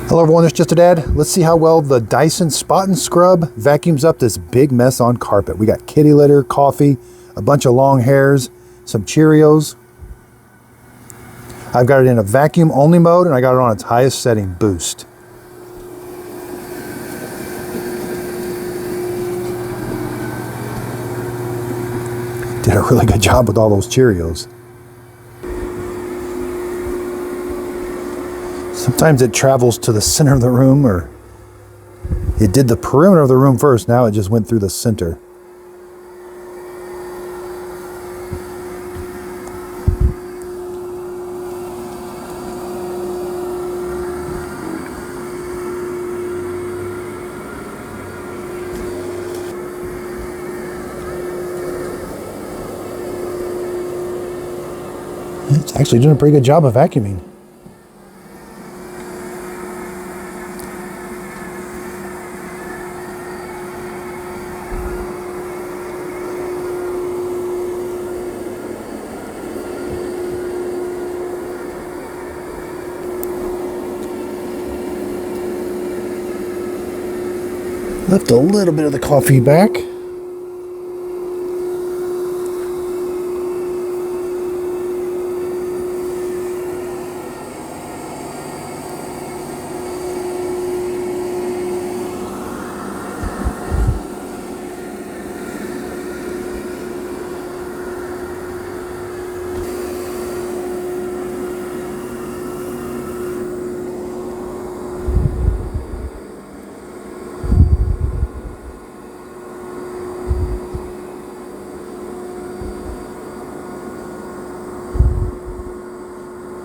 Hello everyone, it's Just a Dad. Let's see how well the Dyson Spot+Scrub vacuums up this big mess on carpet. We got kitty litter, coffee, a bunch of long hairs, some Cheerios. I've got it in a vacuum only mode and I got it on its highest setting, boost. Did a really good job with all those Cheerios. Sometimes it travels to the center of the room, or it did the perimeter of the room first, now it just went through the center. It's actually doing a pretty good job of vacuuming. Left a little bit of the coffee back.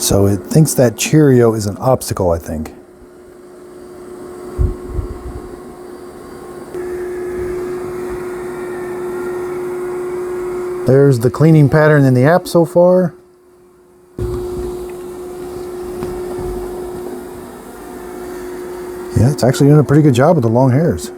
So it thinks that Cheerio is an obstacle, I think. There's the cleaning pattern in the app so far. Yeah, it's actually doing a pretty good job with the long hairs.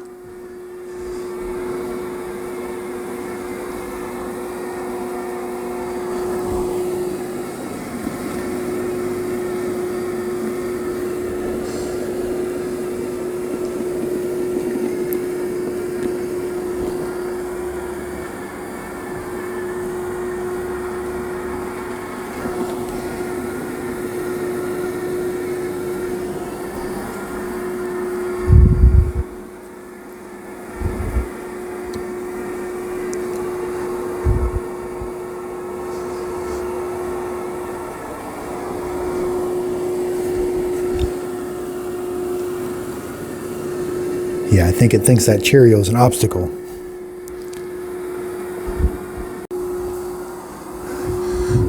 Yeah, I think it thinks that Cheerio is an obstacle.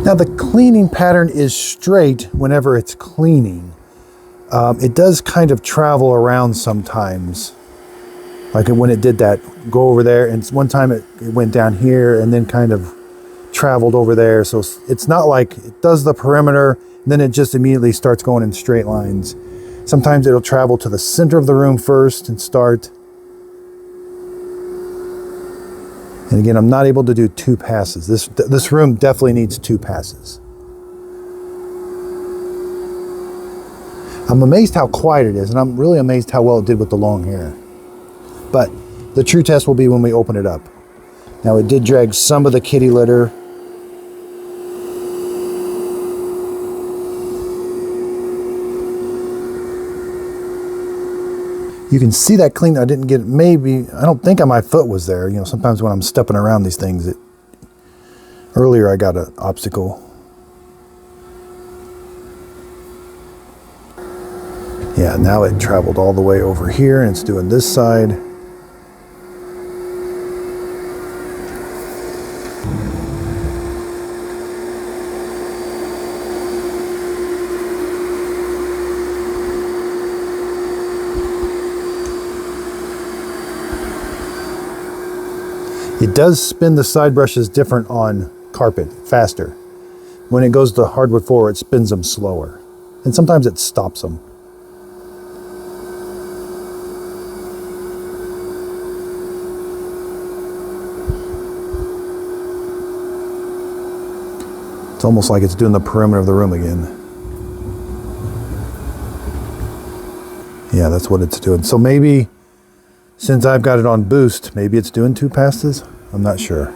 Now the cleaning pattern is straight whenever it's cleaning. It does kind of travel around sometimes. Like when it did that, go over there, and one time it went down here and then kind of traveled over there. So it's not like it does the perimeter, and then it just immediately starts going in straight lines. Sometimes it'll travel to the center of the room first and start. And again, I'm not able to do 2 passes. This room definitely needs 2 passes. I'm amazed how quiet it is, and I'm really amazed how well it did with the long hair. But the true test will be when we open it up. Now it did drag some of the kitty litter. You can see that clean. I didn't get it. Maybe, I don't think my foot was there. You know, sometimes when I'm stepping around these things, earlier I got an obstacle. Yeah, now it traveled all the way over here and it's doing this side. It does spin the side brushes different on carpet, faster. When it goes to hardwood forward, it spins them slower. And sometimes it stops them. It's almost like it's doing the perimeter of the room again. Yeah, that's what it's doing. So maybe since I've got it on boost, maybe it's doing 2 passes. I'm not sure.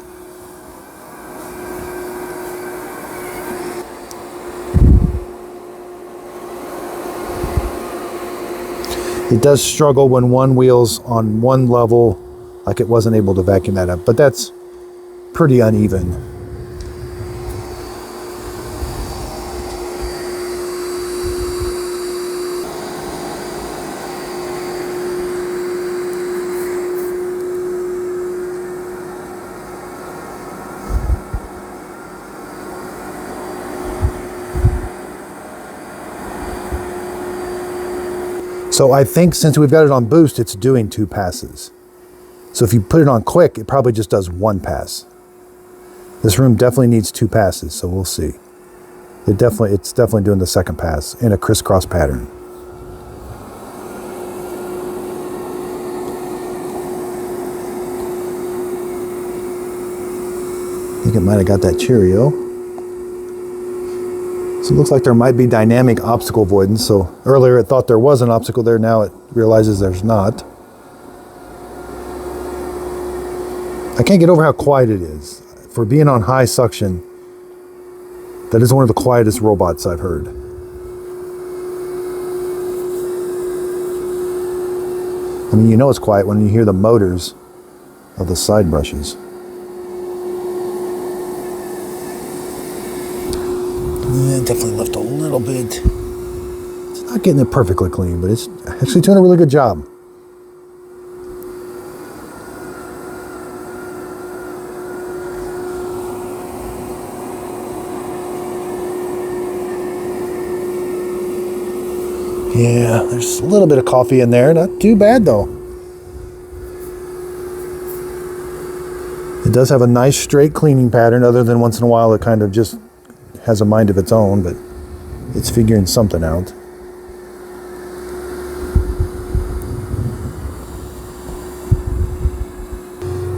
It does struggle when one wheel's on one level, like it wasn't able to vacuum that up, but that's pretty uneven. So I think since we've got it on boost, it's doing 2 passes. So if you put it on quick, it probably just does 1 pass. This room definitely needs 2 passes, so we'll see. It's definitely doing the second pass in a crisscross pattern. I think it might have got that Cheerio. So it looks like there might be dynamic obstacle avoidance. So earlier it thought there was an obstacle there, now it realizes there's not. I can't get over how quiet it is. For being on high suction, that is one of the quietest robots I've heard. I mean, you know it's quiet when you hear the motors of the side brushes. Yeah, definitely left a little bit. It's not getting it perfectly clean, but it's actually doing a really good job. Yeah, there's a little bit of coffee in there. Not too bad, though. It does have a nice straight cleaning pattern, other than once in a while it kind of just has a mind of its own, but it's figuring something out.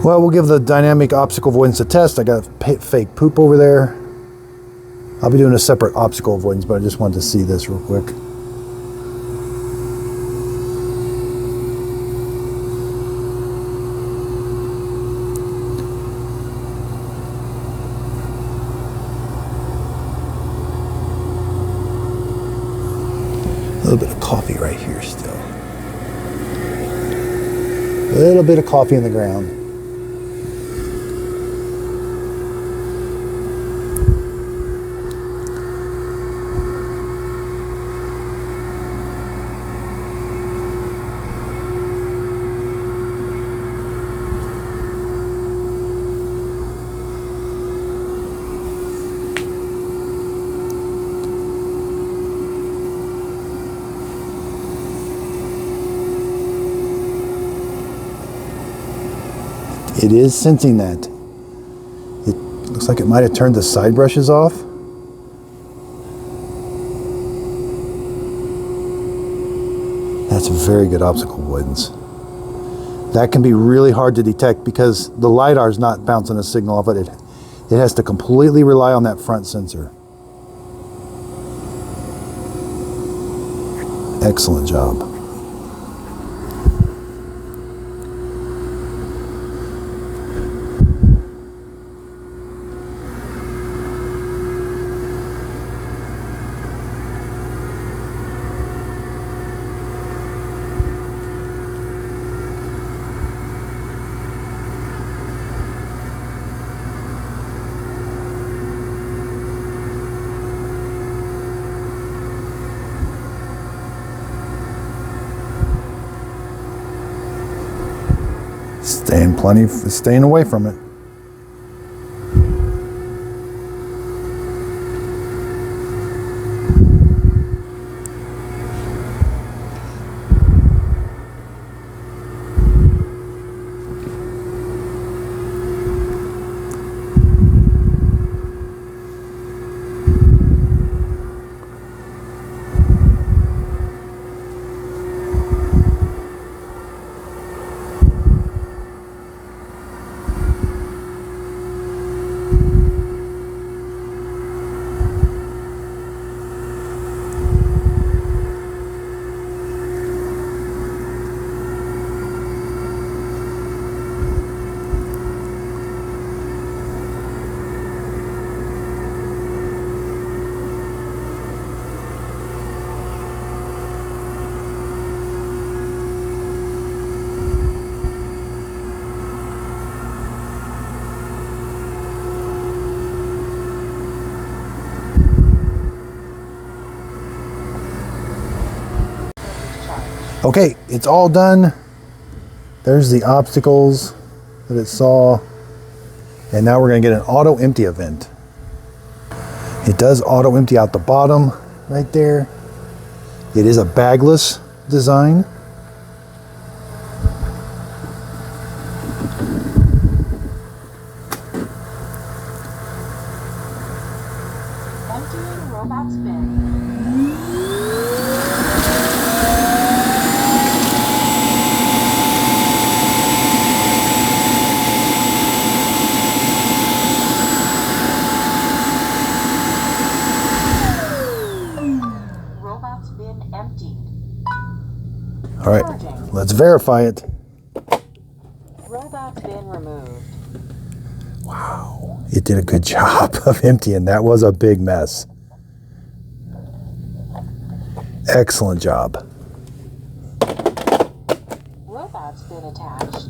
Well, we'll give the dynamic obstacle avoidance a test. I got fake poop over there. I'll be doing a separate obstacle avoidance, but I just wanted to see this real quick. A little bit of coffee right here still. A little bit of coffee in the ground. It is sensing that. It looks like it might have turned the side brushes off. That's very good obstacle avoidance. That can be really hard to detect because the LiDAR is not bouncing a signal off it. It has to completely rely on that front sensor. Excellent job. Staying away from it. Okay, it's all done. There's the obstacles that it saw. And now we're going to get an auto empty event. It does auto empty out the bottom right there. It is a bagless design. Emptying robot's bin. Robot's bin emptied. All right, let's verify it. Robot's bin removed. Wow, it did a good job of emptying. That was a big mess. Excellent job. Robot's bin attached.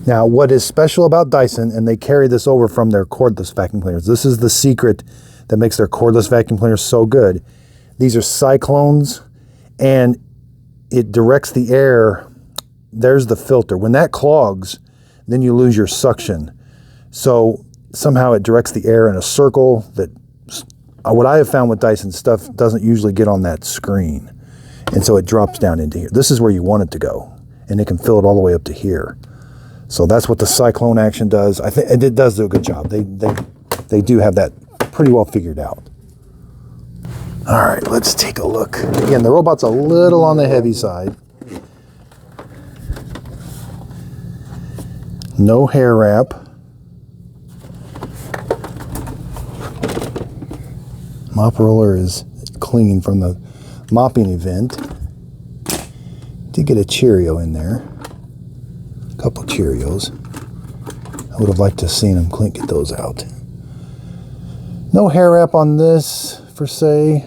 Now, what is special about Dyson, and they carry this over from their cordless vacuum cleaners. This is the secret that makes their cordless vacuum cleaners so good. These are cyclones, and it directs the air. There's the filter. When that clogs, then you lose your suction. So somehow it directs the air in a circle that, what I have found with Dyson, stuff doesn't usually get on that screen. And so it drops down into here. This is where you want it to go. And it can fill it all the way up to here. So that's what the cyclone action does. I think it does do a good job. They do have that pretty well figured out. All right, let's take a look. Again, the robot's a little on the heavy side. No hair wrap. Mop roller is clean from the mopping event. Did get a Cheerio in there. A couple Cheerios. I would have liked to have seen them get those out. No hair wrap on this, per se.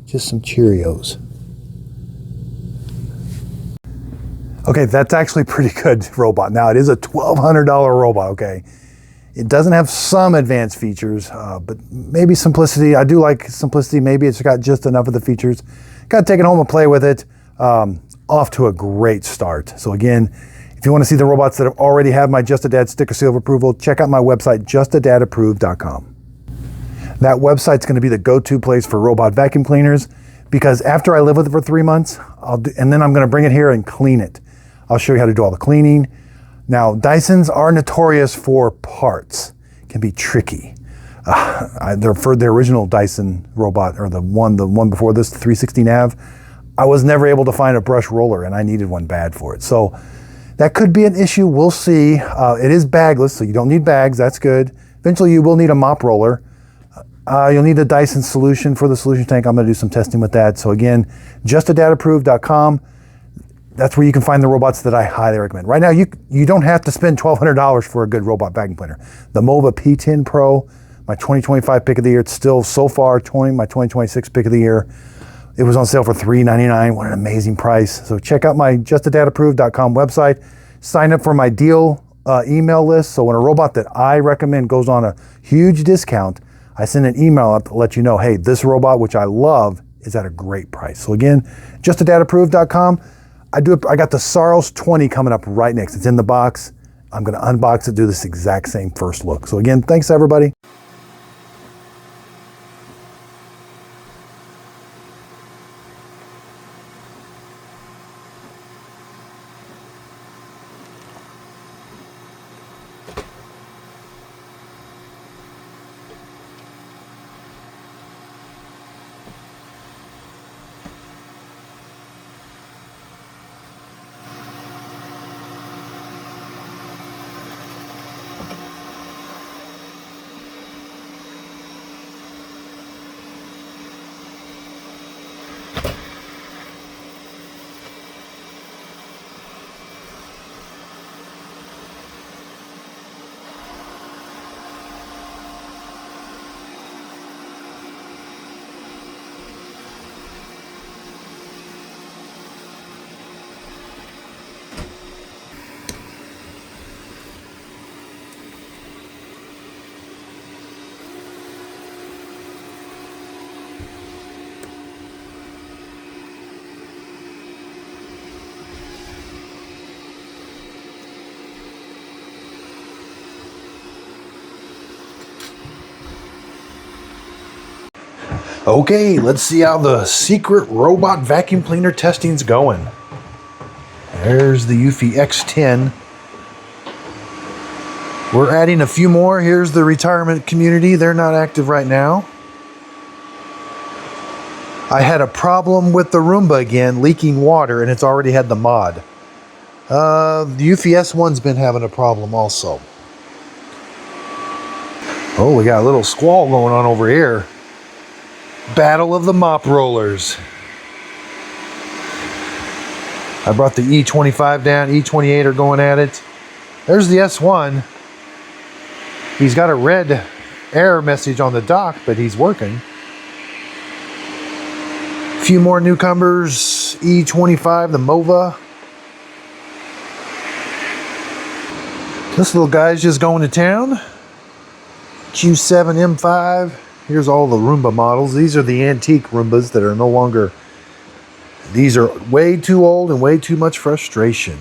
Just some Cheerios. Okay, that's actually pretty good robot. Now, it is a $1,200 robot, okay? It doesn't have some advanced features, but maybe simplicity. I do like simplicity. Maybe it's got just enough of the features. Got to take it home and play with it. Off to a great start. So again, if you want to see the robots that already have my Just a Dad sticker seal of approval, check out my website, justadadapproved.com. That website's going to be the go-to place for robot vacuum cleaners, because after I live with it for 3 months, and then I'm going to bring it here and clean it. I'll show you how to do all the cleaning. Now, Dysons are notorious for parts. It can be tricky. For the original Dyson robot, or the one before this, the 360 nav, I was never able to find a brush roller, and I needed one bad for it. So that could be an issue. We'll see. It is bagless, so you don't need bags. That's good. Eventually, you will need a mop roller. You'll need a Dyson solution for the solution tank. I'm going to do some testing with that. So again, justadadapproved.com. That's where you can find the robots that I highly recommend. Right now, you don't have to spend $1,200 for a good robot vacuum cleaner. The Mova P10 Pro, my 2025 pick of the year. It's still so far my 2026 pick of the year. It was on sale for $399. What an amazing price. So check out my justadadapproved.com website. Sign up for my deal email list. So when a robot that I recommend goes on a huge discount, I send an email out to let you know, hey, this robot, which I love, is at a great price. So again, justadadapproved.com. I got the Saros 20 coming up right next. It's in the box. I'm going to unbox it, do this exact same first look. So again, thanks everybody. Okay, let's see how the secret robot vacuum cleaner testing's going. There's the Eufy X10. We're adding a few more. Here's the retirement community. They're not active right now. I had a problem with the Roomba again, leaking water, and it's already had the mod. The Eufy S1's been having a problem also. Oh, we got a little squall going on over here. Battle of the mop rollers. I brought the E25 down, E28 are going at it. There's the S1. He's got a red error message on the dock, but he's working. A few more newcomers, E25, the MOVA. This little guy's just going to town. Q7 M5. Here's all the Roomba models. These are the antique Roombas that are no longer... These are way too old and way too much frustration.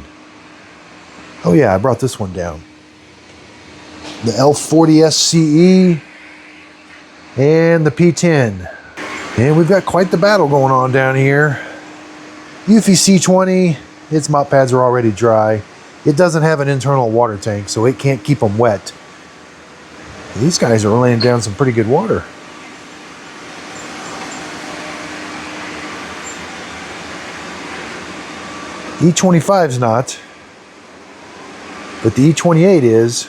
Oh yeah, I brought this one down. The L40 SCE and the P10. And we've got quite the battle going on down here. Eufy C20, its mop pads are already dry. It doesn't have an internal water tank, so it can't keep them wet. These guys are laying down some pretty good water. E25's not, but the E28 is.